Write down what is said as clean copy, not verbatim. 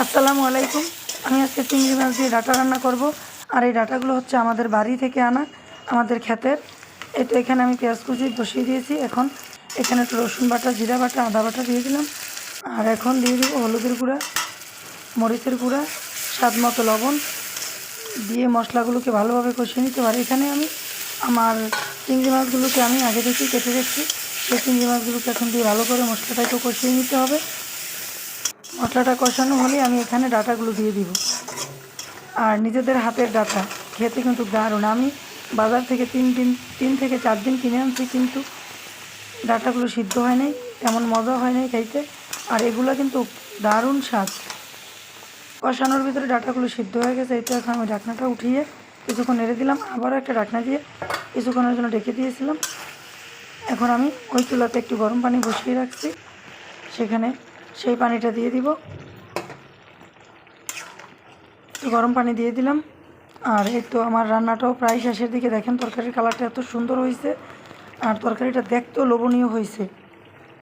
আসসালামু আলাইকুম। আমি আজকে চিংড়ি মাছ দিয়ে ডাঁটা রান্না করব। আর এই ডাঁটাগুলো হচ্ছে আমাদের বাড়ি থেকে আনা, আমাদের ক্ষেতের। এই তো এখানে আমি পেঁয়াজ কুচি বসিয়ে দিয়েছি। এখন এখানে একটু রসুন বাটা, জিরা বাটা, আদা বাটা দিয়ে দিলাম। আর এখন দিয়ে দেবো হলুদের গুঁড়া, মরিচের গুঁড়া, স্বাদ মতো লবণ দিয়ে মশলাগুলোকে ভালোভাবে কষিয়ে নিতে পারি। এখানে আমি আমার চিংড়ি মাছগুলোকে আমি আগে থেকেই কেটে রেখেছি। সেই চিংড়ি মাছগুলোকে এখন দিয়ে ভালো করে মশলাটা একটু কষিয়ে নিতে হবে। মশলাটা কষানো হলে আমি এখানে ডাঁটাগুলো দিয়ে দিব। আর নিজেদের হাতের ডাঁটা খেতে কিন্তু দারুণ। আমি বাজার থেকে 3 থেকে 4 দিন কিনে আনছি, কিন্তু ডাঁটাগুলো সিদ্ধ হয় নাই, তেমন মজা হয় নাই খাইতে। আর এগুলো কিন্তু দারুণ স্বাদ। কষানোর ভিতরে ডাঁটাগুলো সিদ্ধ হয়ে গেছে। এই তো এখন আমি ঢাকনাটা উঠিয়ে কিছুক্ষণ নেড়ে দিলাম, আবারও একটা ঢাকনা দিয়ে কিছুক্ষণের জন্য ঢেকে দিয়েছিলাম। এখন আমি ওই চুলাতে একটু গরম পানি বসিয়ে রাখছি, সেখানে সেই পানিটা দিয়ে দিব। তো গরম পানি দিয়ে দিলাম। আর এই তো আমার রান্নাটাও প্রায় শেষের দিকে। দেখেন তরকারির কালারটা এত সুন্দর হয়েছে, আর তরকারিটা দেখতেও লোভনীয় হয়েছে।